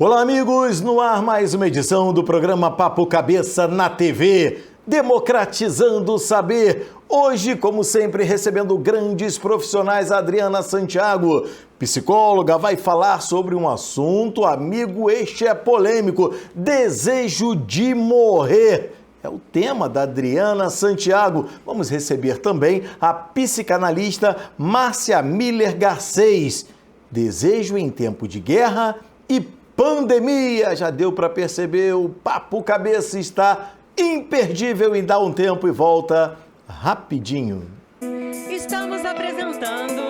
Olá, amigos! No ar, mais uma edição do programa Papo Cabeça na TV, democratizando o saber. Hoje, como sempre, recebendo grandes profissionais, a Adriana Santiago, psicóloga, vai falar sobre um assunto, amigo, este é polêmico, desejo de morrer. É o tema da Adriana Santiago. Vamos receber também a psicanalista Márcia Miller Garcês. Desejo em tempo de guerra e pandemia. Já deu para perceber, o Papo Cabeça está imperdível em dar um tempo e volta rapidinho. Estamos apresentando...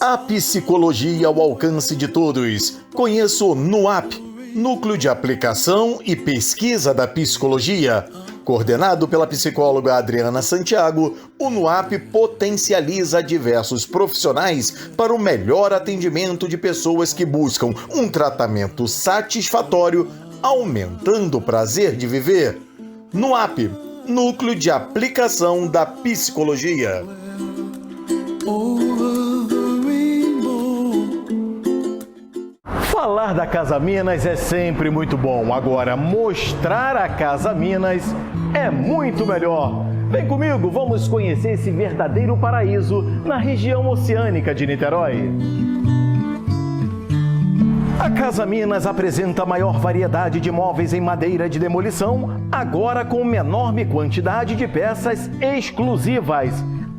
A psicologia ao alcance de todos. Conheço o NUAP, Núcleo de Aplicação e Pesquisa da Psicologia. Coordenado pela psicóloga Adriana Santiago, o NUAP potencializa diversos profissionais para o melhor atendimento de pessoas que buscam um tratamento satisfatório, aumentando o prazer de viver. NUAP, Núcleo de Aplicação da Psicologia. Falar da Casa Minas é sempre muito bom. Agora, mostrar a Casa Minas é muito melhor. Vem comigo, vamos conhecer esse verdadeiro paraíso na região oceânica de Niterói. A Casa Minas apresenta a maior variedade de móveis em madeira de demolição, agora com uma enorme quantidade de peças exclusivas.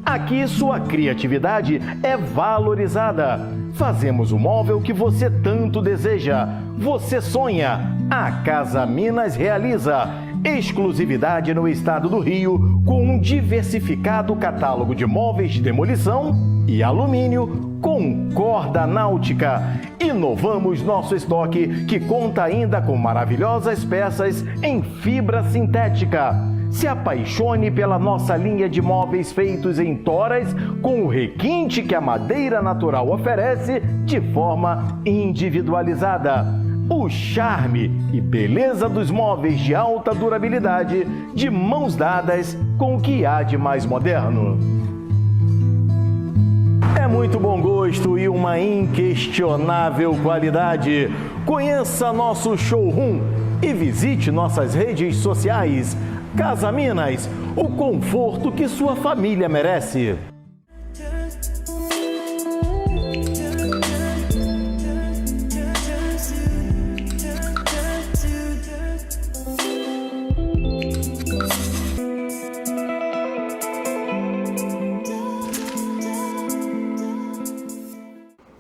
Aqui sua criatividade é valorizada. Fazemos o móvel que você tanto deseja. Você sonha. A Casa Minas realiza. Exclusividade no estado do Rio, com um diversificado catálogo de móveis de demolição e alumínio com corda náutica. Inovamos nosso estoque, que conta ainda com maravilhosas peças em fibra sintética. Se apaixone pela nossa linha de móveis feitos em toras com o requinte que a madeira natural oferece de forma individualizada. O charme e beleza dos móveis de alta durabilidade, de mãos dadas com o que há de mais moderno. É muito bom gosto e uma inquestionável qualidade. Conheça nosso showroom e visite nossas redes sociais. Casa Minas, o conforto que sua família merece.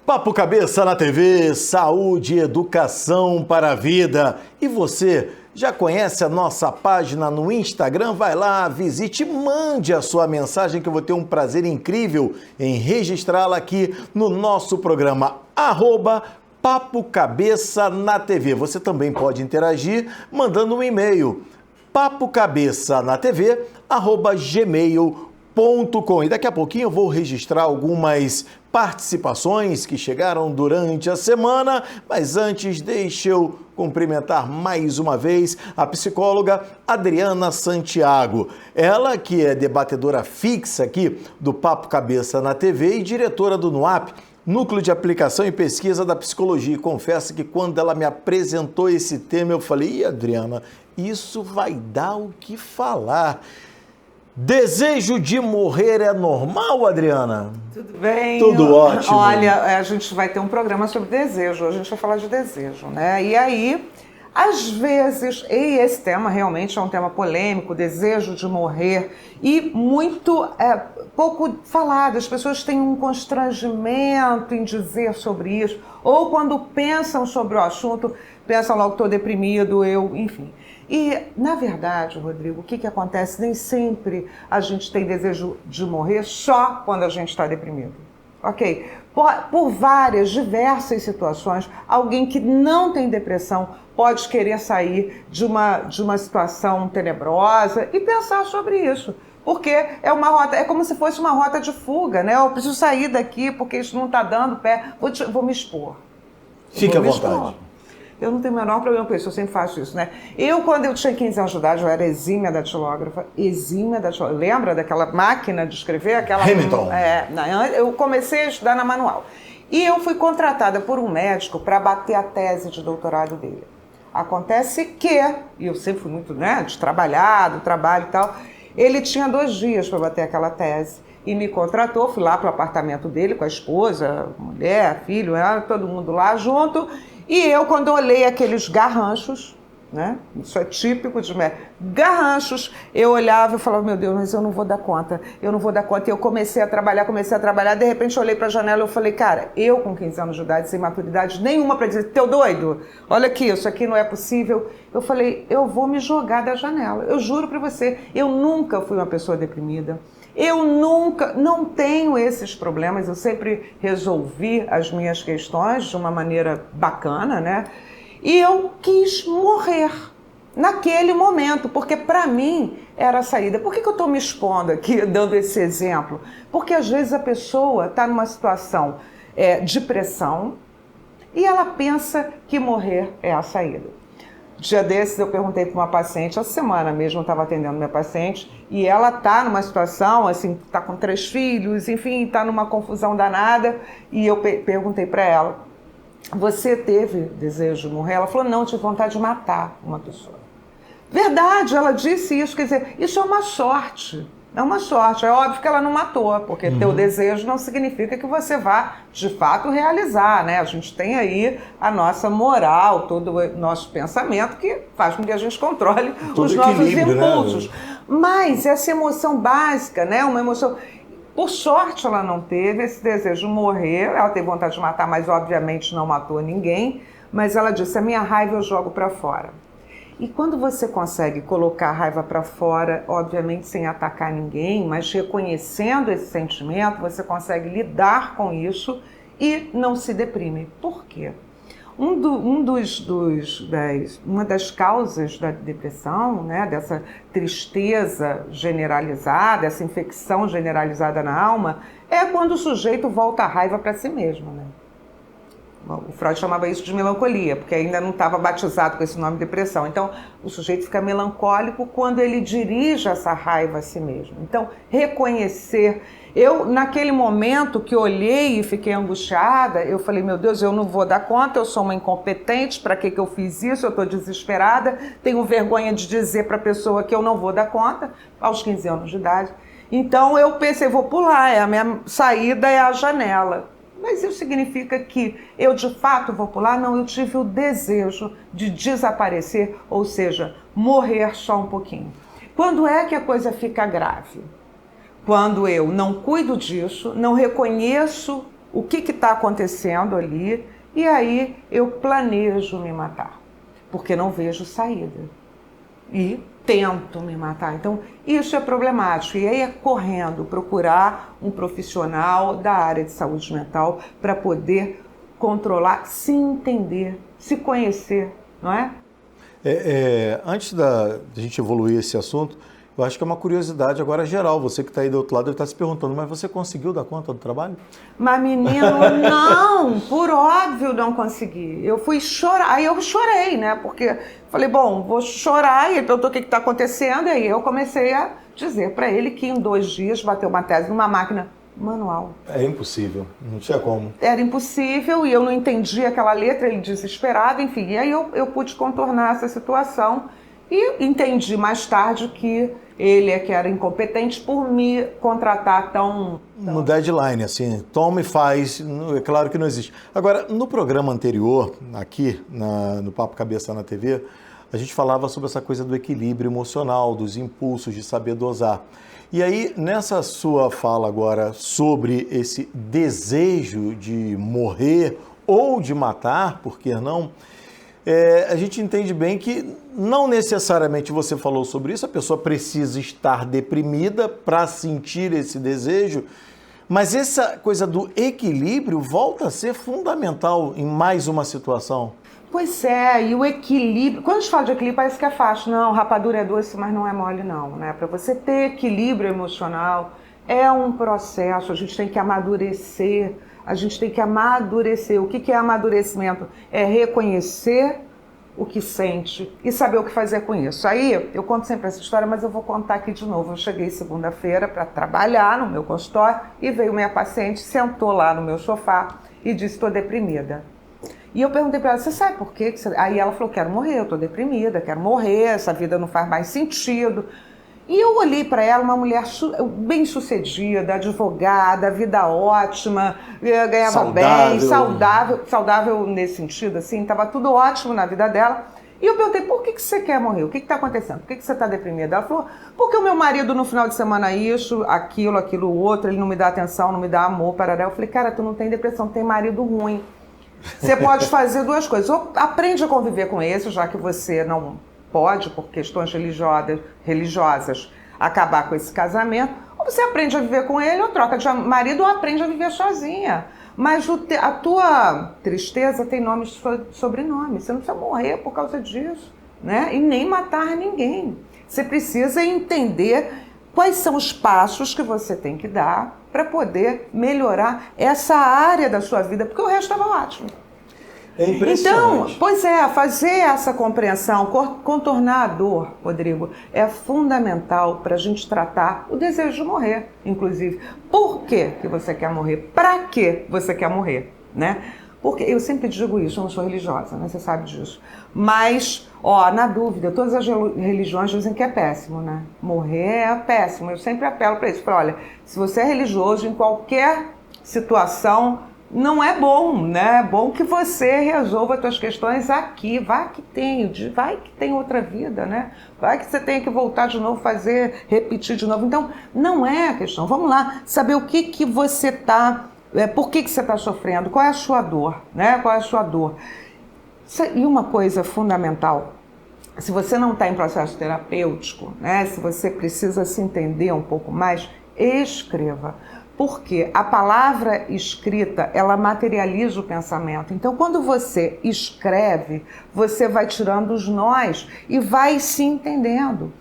Papo Cabeça na TV, saúde e educação para a vida. E você já conhece a nossa página no Instagram? Vai lá, visite, mande a sua mensagem que eu vou ter um prazer incrível em registrá-la aqui no nosso programa, @Papo Cabeça na TV. Você também pode interagir mandando um e-mail, papocabeçanatv@gmail.com. E daqui a pouquinho eu vou registrar algumas participações que chegaram durante a semana, mas antes deixa eu cumprimentar mais uma vez a psicóloga Adriana Santiago. Ela que é debatedora fixa aqui do Papo Cabeça na TV e diretora do NUAP, Núcleo de Aplicação e Pesquisa da Psicologia. E confesso que quando ela me apresentou esse tema, eu falei, Adriana, isso vai dar o que falar. Desejo de morrer é normal, Adriana? Tudo bem? Tudo ótimo. Olha, a gente vai ter um programa sobre desejo, a gente vai falar de desejo, né? E aí, às vezes, e esse tema realmente é um tema polêmico, desejo de morrer, e muito pouco falado, as pessoas têm um constrangimento em dizer sobre isso, ou quando pensam sobre o assunto, pensam logo, estou deprimido, enfim. E, na verdade, Rodrigo, o que acontece? Nem sempre a gente tem desejo de morrer só quando a gente está deprimido, ok? Por várias, diversas situações, alguém que não tem depressão pode querer sair de uma situação tenebrosa e pensar sobre isso. Porque é uma rota, é como se fosse uma rota de fuga, né? Eu preciso sair daqui porque isso não está dando pé, vou me expor. Fique à vontade. Eu não tenho o menor problema com isso, eu sempre faço isso, né? Quando eu tinha 15 anos de idade, eu era exímia datilógrafa. Lembra daquela máquina de escrever? Aquela Hamilton. Eu comecei a estudar na manual. E eu fui contratada por um médico para bater a tese de doutorado dele. Acontece que, e eu sempre fui muito, de trabalho e tal, ele tinha 2 dias para bater aquela tese. E me contratou, fui lá para o apartamento dele com a esposa, mulher, filho, todo mundo lá junto. E eu, quando olhei aqueles garranchos, né? Isso é típico de médico, garranchos, eu olhava e falava, meu Deus, mas eu não vou dar conta. E eu comecei a trabalhar, de repente eu olhei para a janela e eu falei, cara, eu com 15 anos de idade, sem maturidade nenhuma para dizer, teu doido, olha aqui, isso aqui não é possível. Eu falei, eu vou me jogar da janela, eu juro para você, eu nunca fui uma pessoa deprimida. Eu não tenho esses problemas, eu sempre resolvi as minhas questões de uma maneira bacana, né? E eu quis morrer naquele momento, porque para mim era a saída. Por que eu estou me expondo aqui, dando esse exemplo? Porque às vezes a pessoa está numa situação de pressão e ela pensa que morrer é a saída. Dia desses eu perguntei para uma paciente, essa semana mesmo eu estava atendendo minha paciente, e ela está numa situação, assim, está com 3 filhos, enfim, está numa confusão danada, e eu perguntei para ela, você teve desejo de morrer? Ela falou, não, eu tive vontade de matar uma pessoa. Verdade, ela disse isso, quer dizer, isso é uma sorte. É uma sorte, é óbvio que ela não matou, porque teu desejo não significa que você vá, de fato, realizar, né? A gente tem aí a nossa moral, todo o nosso pensamento que faz com que a gente controle os nossos impulsos. Né? Mas essa emoção básica, né? Uma emoção... Por sorte ela não teve esse desejo de morrer, ela teve vontade de matar, mas obviamente não matou ninguém, mas ela disse, a minha raiva eu jogo para fora. E quando você consegue colocar a raiva para fora, obviamente sem atacar ninguém, mas reconhecendo esse sentimento, você consegue lidar com isso e não se deprime. Por quê? Uma das causas da depressão, né, dessa tristeza generalizada, essa infecção generalizada na alma, é quando o sujeito volta a raiva para si mesmo, né? O Freud chamava isso de melancolia, porque ainda não estava batizado com esse nome depressão. Então, o sujeito fica melancólico quando ele dirige essa raiva a si mesmo. Então, reconhecer... Eu, naquele momento que olhei e fiquei angustiada, eu falei, meu Deus, eu não vou dar conta, eu sou uma incompetente, para que eu fiz isso? Eu estou desesperada, tenho vergonha de dizer para a pessoa que eu não vou dar conta, aos 15 anos de idade. Então, eu pensei, vou pular, a minha saída é a janela. Mas isso significa que eu de fato vou pular? Não, eu tive o desejo de desaparecer, ou seja, morrer só um pouquinho. Quando é que a coisa fica grave? Quando eu não cuido disso, não reconheço o que está acontecendo ali, e aí eu planejo me matar, porque não vejo saída. E tento me matar. Então, isso é problemático. E aí é correndo procurar um profissional da área de saúde mental para poder controlar, se entender, se conhecer, não é? Antes da gente evoluir esse assunto, eu acho que é uma curiosidade agora geral. Você que está aí do outro lado deve estar se perguntando, mas você conseguiu dar conta do trabalho? Mas, menino, não, por óbvio não consegui. Eu fui chorar, aí eu chorei, né? Porque falei, bom, vou chorar, e ele perguntou o que está acontecendo, e aí eu comecei a dizer para ele que em 2 dias bateu uma tese numa máquina manual. É impossível, não tinha como. Era impossível, e eu não entendia aquela letra, ele desesperado, enfim. E aí eu pude contornar essa situação, e entendi mais tarde que ele é que era incompetente por me contratar tão... No deadline, assim, toma e faz, é claro que não existe. Agora, no programa anterior, aqui no Papo Cabeça na TV, a gente falava sobre essa coisa do equilíbrio emocional, dos impulsos, de saber dosar. E aí, nessa sua fala agora sobre esse desejo de morrer ou de matar, por que não? A gente entende bem que não necessariamente você falou sobre isso, a pessoa precisa estar deprimida para sentir esse desejo, mas essa coisa do equilíbrio volta a ser fundamental em mais uma situação. Pois é, e o equilíbrio, quando a gente fala de equilíbrio parece que é fácil, não, rapadura é doce, mas não é mole não, né? Para você ter equilíbrio emocional é um processo, a gente tem que amadurecer. O que é amadurecimento? É reconhecer o que sente e saber o que fazer com isso. Aí, eu conto sempre essa história, mas eu vou contar aqui de novo. Eu cheguei segunda-feira para trabalhar no meu consultório e veio minha paciente, sentou lá no meu sofá e disse: estou deprimida. E eu perguntei para ela: você sabe por quê? Aí ela falou: quero morrer, eu estou deprimida, quero morrer, essa vida não faz mais sentido. E eu olhei para ela, uma mulher bem-sucedida, advogada, vida ótima, ganhava bem, saudável nesse sentido, assim, estava tudo ótimo na vida dela. E eu perguntei: por que você quer morrer? O que está acontecendo? Por que você está deprimida? Ela falou: porque o meu marido no final de semana isso, aquilo, outro, ele não me dá atenção, não me dá amor, parará. Eu falei: cara, tu não tem depressão, tem marido ruim. Você pode fazer duas coisas: ou aprende a conviver com esse, já que você não pode, por questões religiosas, acabar com esse casamento, ou você aprende a viver com ele, ou troca de marido, ou aprende a viver sozinha. Mas a tua tristeza tem nome e sobrenome. Você não precisa morrer por causa disso, né? E nem matar ninguém. Você precisa entender quais são os passos que você tem que dar para poder melhorar essa área da sua vida, porque o resto estava ótimo. É impressionante. Então, pois é, fazer essa compreensão, contornar a dor, Rodrigo, é fundamental para a gente tratar o desejo de morrer, inclusive. Por que você quer morrer? Para que você quer morrer, né? Porque eu sempre digo isso, eu não sou religiosa, né? Você sabe disso. Mas, na dúvida, todas as religiões dizem que é péssimo, né? Morrer é péssimo. Eu sempre apelo para isso. Olha, se você é religioso, em qualquer situação, não é bom, né? É bom que você resolva as suas questões aqui. Vai que tem outra vida, né? Vai que você tem que voltar de novo, repetir de novo. Então, não é a questão. Vamos lá, saber o que você está... por que você está sofrendo? Qual é a sua dor? Né? Qual é a sua dor? E uma coisa fundamental, se você não está em processo terapêutico, né? Se você precisa se entender um pouco mais, escreva. Porque a palavra escrita, ela materializa o pensamento. Então, quando você escreve, você vai tirando os nós e vai se entendendo.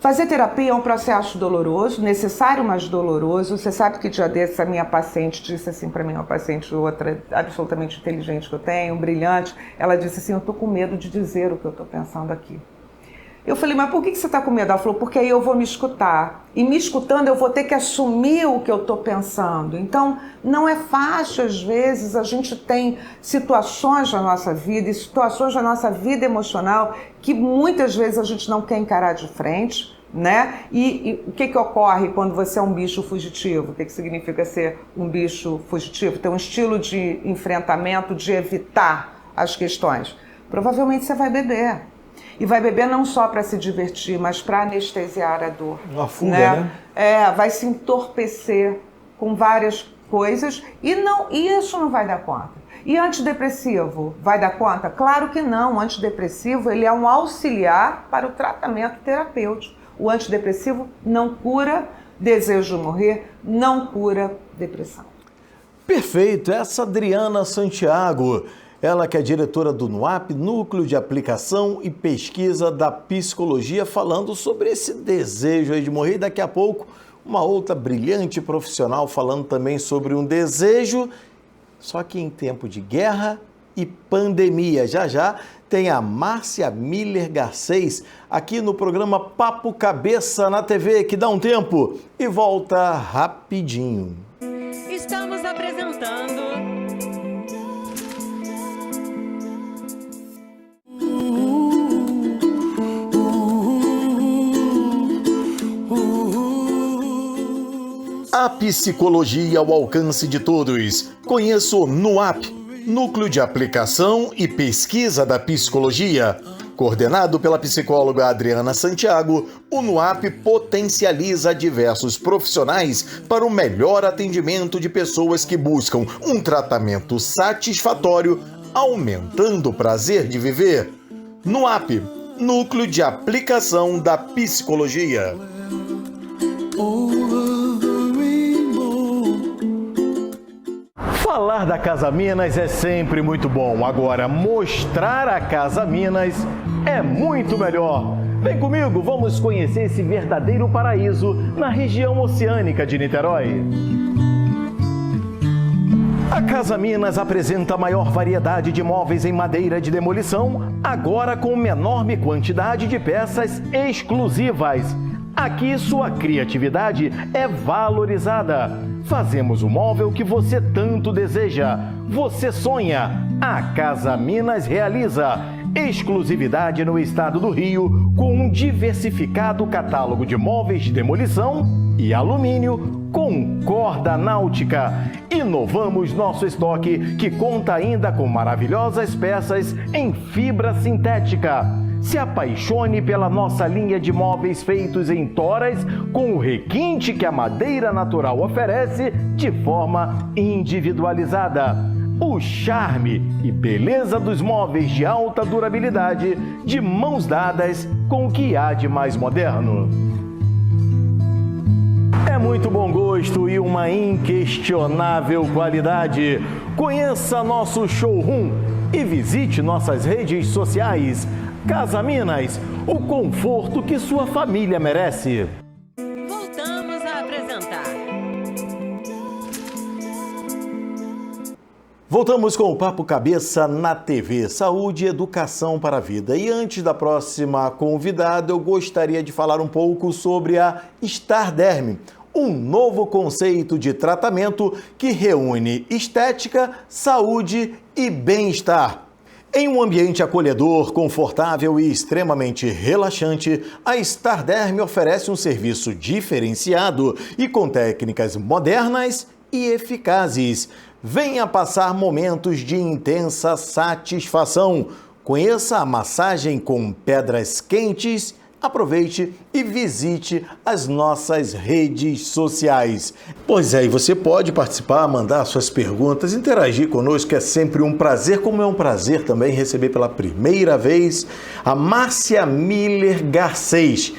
Fazer terapia é um processo doloroso, necessário, mas doloroso. Você sabe que dia desses a minha paciente disse assim para mim, uma paciente outra absolutamente inteligente que eu tenho, brilhante, ela disse assim: eu tô com medo de dizer o que eu tô pensando aqui. Eu falei: mas por que você está com medo? Ela falou: porque aí eu vou me escutar. E me escutando eu vou ter que assumir o que eu estou pensando. Então, não é fácil, às vezes, a gente tem situações na nossa vida e situações na nossa vida emocional que muitas vezes a gente não quer encarar de frente, né? E o que ocorre quando você é um bicho fugitivo? O que significa ser um bicho fugitivo? Ter um estilo de enfrentamento, de evitar as questões. Provavelmente você vai beber. E vai beber não só para se divertir, mas para anestesiar a dor. Uma fuga, né? Vai se entorpecer com várias coisas e isso não vai dar conta. E antidepressivo, vai dar conta? Claro que não. O antidepressivo, ele é um auxiliar para o tratamento terapêutico. O antidepressivo não cura desejo de morrer, não cura depressão. Perfeito. Essa Adriana Santiago, ela que é diretora do NUAP, Núcleo de Aplicação e Pesquisa da Psicologia, falando sobre esse desejo aí de morrer. E daqui a pouco, uma outra brilhante profissional falando também sobre um desejo, só que em tempo de guerra e pandemia. Já já tem a Márcia Miller Garcês aqui no programa Papo Cabeça na TV, que dá um tempo e volta rapidinho. Estamos apresentando... A psicologia ao alcance de todos. Conheça o NUAP, Núcleo de Aplicação e Pesquisa da Psicologia. Coordenado pela psicóloga Adriana Santiago, o NUAP potencializa diversos profissionais para o melhor atendimento de pessoas que buscam um tratamento satisfatório, aumentando o prazer de viver. NUAP, Núcleo de Aplicação da Psicologia. Falar da Casa Minas é sempre muito bom. Agora, mostrar a Casa Minas é muito melhor. Vem comigo, vamos conhecer esse verdadeiro paraíso na região oceânica de Niterói. A Casa Minas apresenta a maior variedade de móveis em madeira de demolição, agora com uma enorme quantidade de peças exclusivas. Aqui sua criatividade é valorizada. Fazemos o móvel que você tanto deseja. Você sonha, a Casa Minas realiza. Exclusividade no estado do Rio, com um diversificado catálogo de móveis de demolição e alumínio com corda náutica. Inovamos nosso estoque, que conta ainda com maravilhosas peças em fibra sintética. Se apaixone pela nossa linha de móveis feitos em toras, com o requinte que a madeira natural oferece de forma individualizada. O charme e beleza dos móveis de alta durabilidade, de mãos dadas com o que há de mais moderno. É muito bom gosto e uma inquestionável qualidade. Conheça nosso showroom e visite nossas redes sociais. Casa Minas, o conforto que sua família merece. Voltamos a apresentar. Voltamos com o Papo Cabeça na TV, Saúde e Educação para a Vida. E antes da próxima convidada, eu gostaria de falar um pouco sobre a Starderm, um novo conceito de tratamento que reúne estética, saúde e bem-estar. Em um ambiente acolhedor, confortável e extremamente relaxante, a Starderm oferece um serviço diferenciado e com técnicas modernas e eficazes. Venha passar momentos de intensa satisfação. Conheça a massagem com pedras quentes. Aproveite e visite as nossas redes sociais. Pois é, e você pode participar, mandar suas perguntas, interagir conosco, é sempre um prazer, como é um prazer também receber pela primeira vez a Márcia Miller Garcês,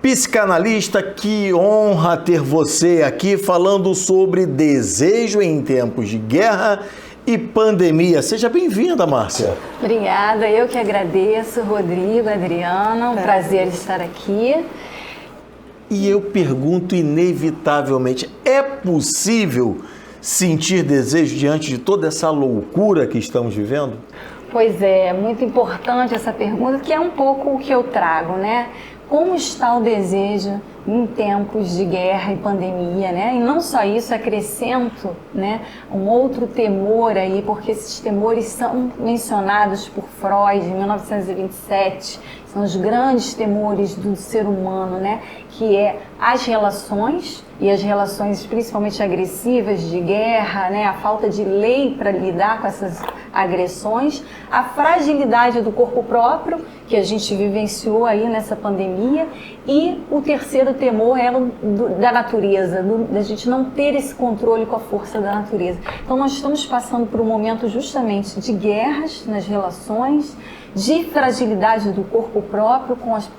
psicanalista. Que honra ter você aqui falando sobre desejo em tempos de guerra e pandemia. Seja bem-vinda, Márcia. Obrigada, eu que agradeço, Rodrigo, Adriana, um prazer estar aqui. E eu pergunto inevitavelmente, é possível sentir desejo diante de toda essa loucura que estamos vivendo? Pois é, muito importante essa pergunta, que é um pouco o que eu trago, né? Como está o desejo em tempos de guerra e pandemia, né? E não só isso, acrescento, né, um outro temor aí, porque esses temores são mencionados por Freud em 1927, são os grandes temores do ser humano, né? Que é as relações, e as relações principalmente agressivas de guerra, né? A falta de lei para lidar com essas agressões, a fragilidade do corpo próprio, que a gente vivenciou aí nessa pandemia, e o terceiro temor é da natureza, da gente não ter esse controle com a força da natureza. Então nós estamos passando por um momento justamente de guerras nas relações, de fragilidade do corpo próprio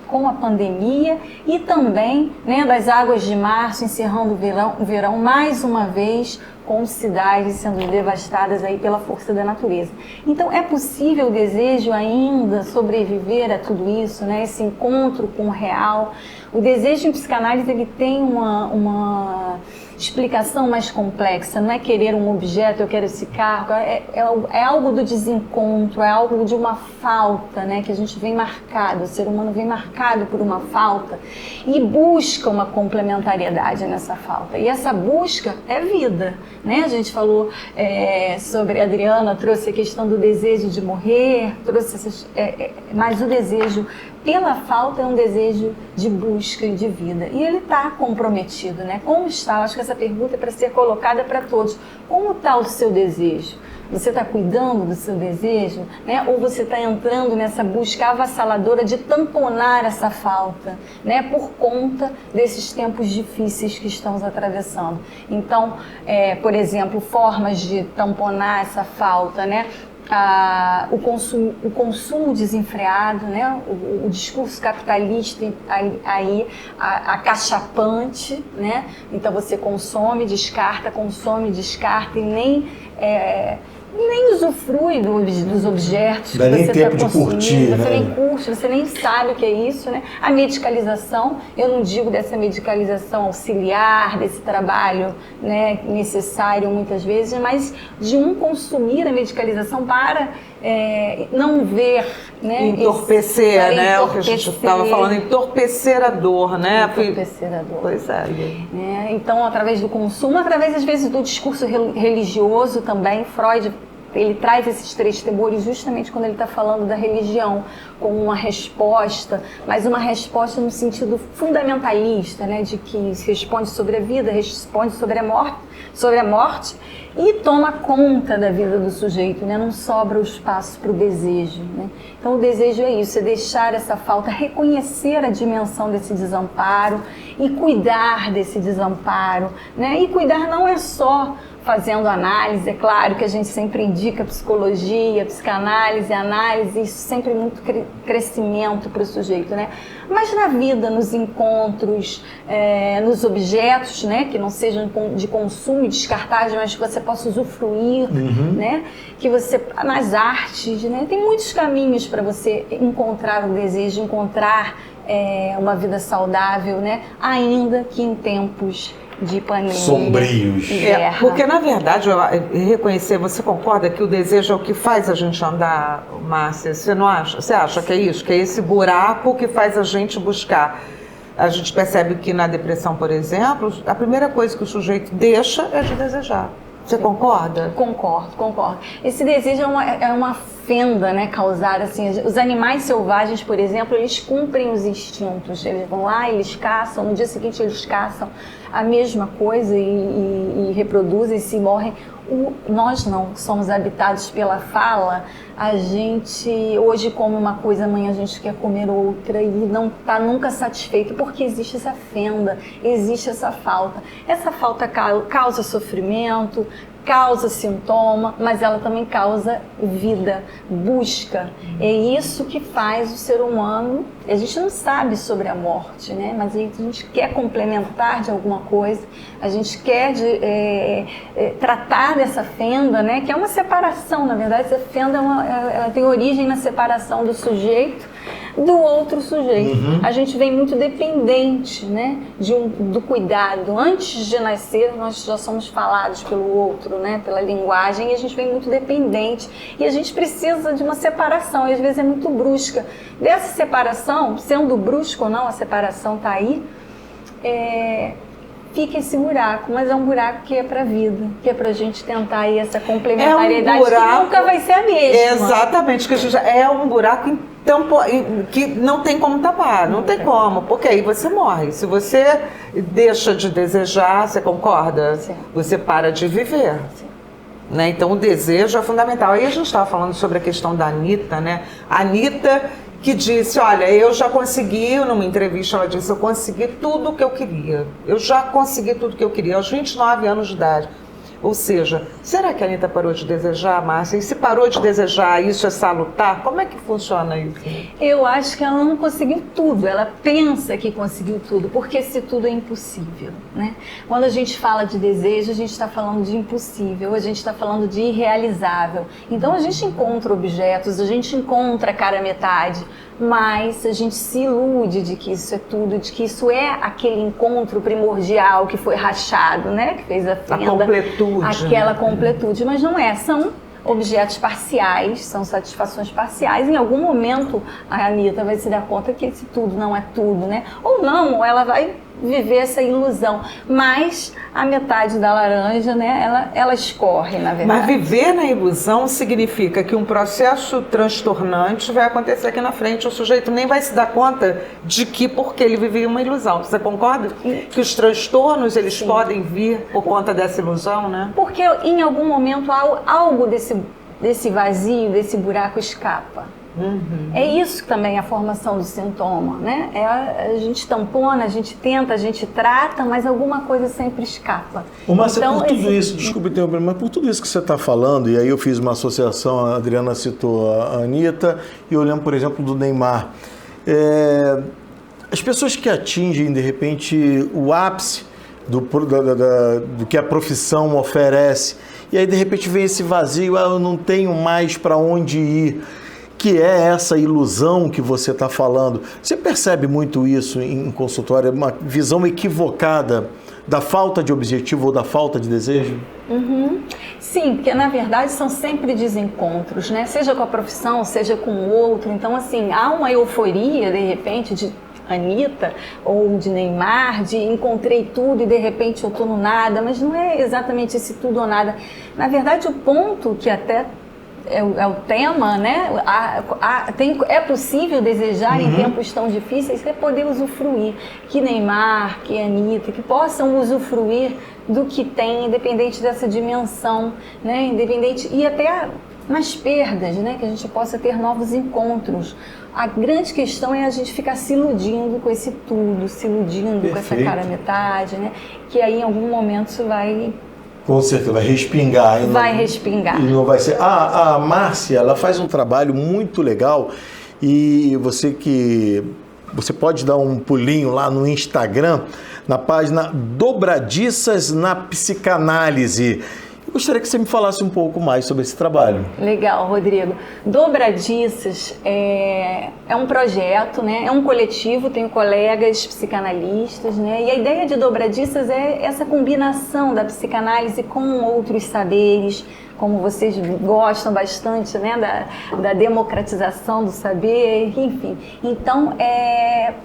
com a pandemia e também, né, das águas de março encerrando o verão mais uma vez, com cidades sendo devastadas aí pela força da natureza. Então é possível o desejo ainda sobreviver a tudo isso, né? Esse encontro com o real. O desejo em psicanálise ele tem uma explicação mais complexa, não é querer um objeto, eu quero esse carro, é algo do desencontro, é algo de uma falta, né, que a gente vem marcado, o ser humano vem marcado por uma falta e busca uma complementariedade nessa falta. E essa busca é vida, né? A gente falou sobre, a Adriana trouxe a questão do desejo de morrer, mas o desejo pela falta é um desejo de busca e de vida. E ele está comprometido, né? Como está? Eu acho que essa pergunta é para ser colocada para todos. Como está o seu desejo? Você está cuidando do seu desejo, né? Ou você está entrando nessa busca avassaladora de tamponar essa falta, né? Por conta desses tempos difíceis que estamos atravessando. Então, por exemplo, formas de tamponar essa falta, né? O consumo desenfreado, né? O discurso capitalista aí, acachapante, né? Então você consome, descarta e nem nem usufrui dos objetos Dá que nem você tempo está de consumindo, curtir, você né? nem curte, você nem sabe o que é isso, né? A medicalização, eu não digo dessa medicalização auxiliar, desse trabalho, né, necessário muitas vezes, mas de consumir a medicalização para não ver, né? Entorpecer, para né? O que a gente estava falando, entorpecer a dor, né? Entorpecer a dor. Pois é. Então, através do consumo, através às vezes do discurso religioso também, Freud, ele traz esses 3 temores justamente quando ele está falando da religião como uma resposta, mas uma resposta no sentido fundamentalista, né, de que se responde sobre a vida, responde sobre a morte e toma conta da vida do sujeito, né, não sobra o espaço para o desejo, né? Então o desejo é isso, é deixar essa falta, reconhecer a dimensão desse desamparo e cuidar desse desamparo, né? E cuidar não é só fazendo análise, é claro que a gente sempre indica psicologia, psicanálise, análise, isso sempre muito crescimento para o sujeito, né? Mas na vida, nos encontros, nos objetos, né, que não sejam de consumo e descartáveis, mas que você possa usufruir, né? Que você, nas artes, né? Tem muitos caminhos para você encontrar o desejo, encontrar uma vida saudável, né? Ainda que em tempos de pandemia, sombrios. de guerra. Porque, na verdade, reconhecer, você concorda que o desejo é o que faz a gente andar, Márcia? Você não acha? Você acha que é isso? Que é esse buraco que faz a gente buscar? A gente percebe que na depressão, por exemplo, a primeira coisa que o sujeito deixa é de desejar. Você concorda? Concordo. Esse desejo é uma fenda, né, causada, assim, os animais selvagens, por exemplo, eles cumprem os instintos, eles vão lá, eles caçam, no dia seguinte eles caçam a mesma coisa e reproduzem, se morrem. Nós não, que somos habitados pela fala, a gente hoje come uma coisa, amanhã a gente quer comer outra e não está nunca satisfeito, porque existe essa fenda, existe essa falta. Essa falta causa sofrimento, causa sintoma, mas ela também causa vida, busca. É isso que faz o ser humano. A gente não sabe sobre a morte, né? Mas a gente quer complementar de alguma coisa, a gente quer tratar dessa fenda, né? Que é uma separação, na verdade, essa fenda ela tem origem na separação do sujeito do outro sujeito. A gente vem muito dependente, né, do cuidado. Antes de nascer, nós já somos falados pelo outro, né, pela linguagem, e a gente vem muito dependente. E a gente precisa de uma separação, e às vezes é muito brusca. Dessa separação, sendo brusca ou não, a separação está aí, fica esse buraco, mas é um buraco que é para a vida, que é para a gente tentar aí essa complementariedade que nunca vai ser a mesma. Exatamente, que é um buraco que não tem como tapar, não tem como, porque aí você morre. Se você deixa de desejar, você concorda? Sim. Você para de viver. Sim. Né? Então o desejo é fundamental. Aí a gente estava falando sobre a questão da Anitta, né? A Anitta que disse, olha, eu já consegui, numa entrevista ela disse, eu consegui tudo o que eu queria. Eu já consegui tudo o que eu queria, aos 29 anos de idade. Ou seja, será que a Anitta parou de desejar, Márcia? E se parou de desejar, isso é salutar? Como é que funciona isso? Eu acho que ela não conseguiu tudo, ela pensa que conseguiu tudo, porque esse tudo é impossível, né? Quando a gente fala de desejo, a gente está falando de impossível, a gente está falando de irrealizável. Então a gente encontra objetos, a gente encontra a cara metade, mas a gente se ilude de que isso é tudo, de que isso é aquele encontro primordial que foi rachado, né? Que fez a fenda. A completude. Aquela completude, mas não é, são objetos parciais, são satisfações parciais. Em algum momento a Anitta vai se dar conta que esse tudo não é tudo, né? Ou não, ou ela vai viver essa ilusão, mas a metade da laranja, né, ela escorre, na verdade. Mas viver na ilusão significa que um processo transtornante vai acontecer aqui na frente, o sujeito nem vai se dar conta de que porque ele vivia uma ilusão. Você concorda? Que os transtornos, eles Sim. podem vir por conta dessa ilusão, né? Porque em algum momento algo desse vazio, desse buraco escapa. É isso também a formação do sintoma, né? A gente tampona, a gente tenta, a gente trata, mas alguma coisa sempre escapa. Ô, Márcia, por tudo isso, desculpa interromper, mas por tudo isso que você está falando, e aí eu fiz uma associação, a Adriana citou a Anitta, e eu lembro, por exemplo, do Neymar. As pessoas que atingem, de repente, o ápice do que a profissão oferece, e aí de repente vem esse vazio, eu não tenho mais para onde ir, que é essa ilusão que você está falando. Você percebe muito isso em consultório, uma visão equivocada da falta de objetivo ou da falta de desejo? Sim, porque na verdade são sempre desencontros, né? Seja com a profissão, seja com o outro. Então, assim, há uma euforia, de repente, de Anitta ou de Neymar, de encontrei tudo e de repente eu tô no nada, mas não é exatamente esse tudo ou nada. Na verdade, o ponto que até é o tema, né? É possível desejar em tempos tão difíceis, é poder usufruir. Que Neymar, que Anitta, que possam usufruir do que tem, independente dessa dimensão, né? Independente, e até nas perdas, né? Que a gente possa ter novos encontros. A grande questão é a gente ficar se iludindo com esse tudo, se iludindo com essa cara metade, né? Que aí em algum momento isso vai... Com certeza, vai respingar. Vai respingar. E não vai ser... A Márcia, ela faz um trabalho muito legal e você pode dar um pulinho lá no Instagram, na página Dobradiças na Psicanálise. Eu gostaria que você me falasse um pouco mais sobre esse trabalho. Legal, Rodrigo. Dobradiças é um projeto, né? É um coletivo, tenho colegas psicanalistas, né? E a ideia de Dobradiças é essa combinação da psicanálise com outros saberes, como vocês gostam bastante, né, da democratização do saber, enfim. Então,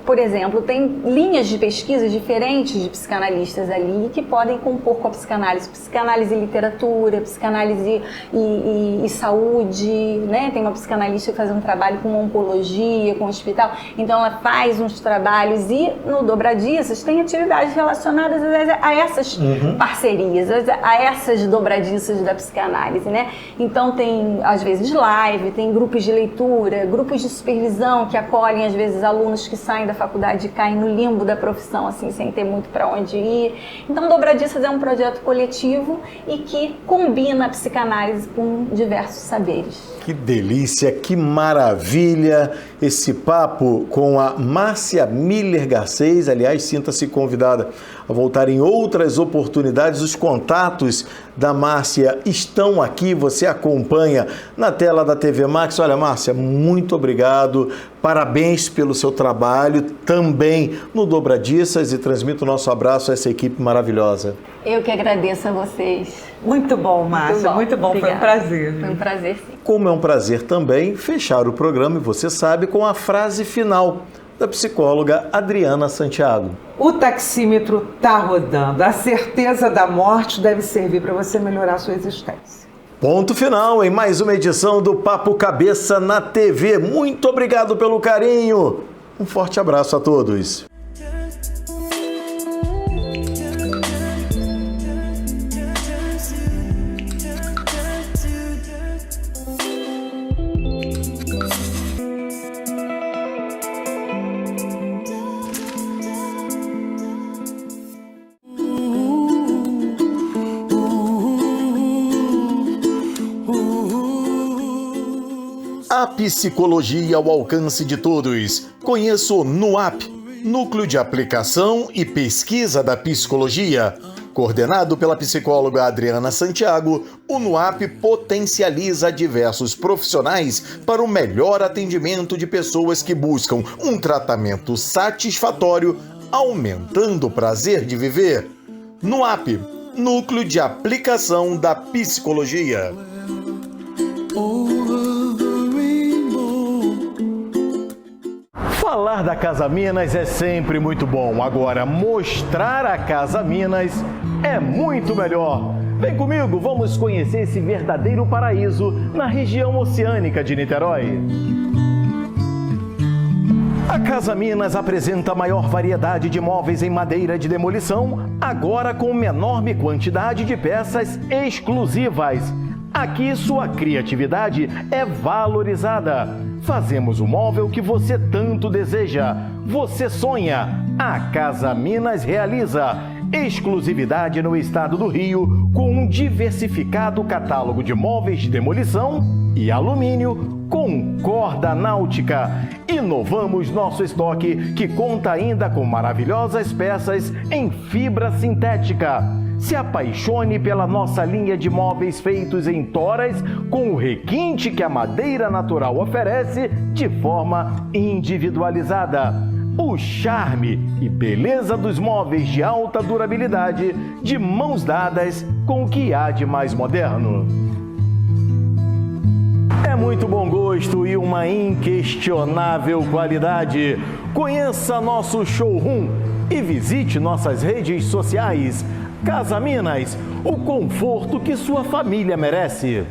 por exemplo, tem linhas de pesquisa diferentes de psicanalistas ali que podem compor com a psicanálise. Psicanálise e literatura, psicanálise e saúde, né? Tem uma psicanalista que faz um trabalho com oncologia, com hospital. Então, ela faz uns trabalhos e no Dobradiças tem atividades relacionadas a essas parcerias, a essas dobradiças da psicanálise. Né? Então tem às vezes live, tem grupos de leitura, grupos de supervisão que acolhem às vezes alunos que saem da faculdade e caem no limbo da profissão assim, sem ter muito para onde ir. Então Dobradiças é um projeto coletivo e que combina a psicanálise com diversos saberes. Que delícia, que maravilha esse papo com a Márcia Miller Garcês. Aliás, sinta-se convidada a voltar em outras oportunidades. Os contatos da Márcia estão aqui, você acompanha na tela da TV Max. Olha, Márcia, muito obrigado, parabéns pelo seu trabalho também no Dobradiças e transmito o nosso abraço a essa equipe maravilhosa. Eu que agradeço a vocês. Muito bom, Márcia, muito bom. Obrigada. Foi um prazer. Foi um prazer, sim. Como é um prazer também fechar o programa, e você sabe, com a frase final da psicóloga Adriana Santiago. O taxímetro tá rodando. A certeza da morte deve servir para você melhorar a sua existência. Ponto final em mais uma edição do Papo Cabeça na TV. Muito obrigado pelo carinho. Um forte abraço a todos. A psicologia ao alcance de todos. Conheça o NUAP, Núcleo de Aplicação e Pesquisa da Psicologia. Coordenado pela psicóloga Adriana Santiago, o NUAP potencializa diversos profissionais para o melhor atendimento de pessoas que buscam um tratamento satisfatório, aumentando o prazer de viver. NUAP, Núcleo de Aplicação da Psicologia. Falar da Casa Minas é sempre muito bom. Agora, mostrar a Casa Minas é muito melhor. Vem comigo, vamos conhecer esse verdadeiro paraíso na região oceânica de Niterói. A Casa Minas apresenta a maior variedade de móveis em madeira de demolição, agora com uma enorme quantidade de peças exclusivas. Aqui sua criatividade é valorizada. Fazemos o móvel que você tanto deseja. Você sonha. A Casa Minas realiza. Exclusividade no estado do Rio, com um diversificado catálogo de móveis de demolição e alumínio com corda náutica. Inovamos nosso estoque, que conta ainda com maravilhosas peças em fibra sintética. Se apaixone pela nossa linha de móveis feitos em toras com o requinte que a madeira natural oferece de forma individualizada. O charme e beleza dos móveis de alta durabilidade de mãos dadas com o que há de mais moderno. É muito bom gosto e uma inquestionável qualidade. Conheça nosso showroom e visite nossas redes sociais. Casa Minas, o conforto que sua família merece.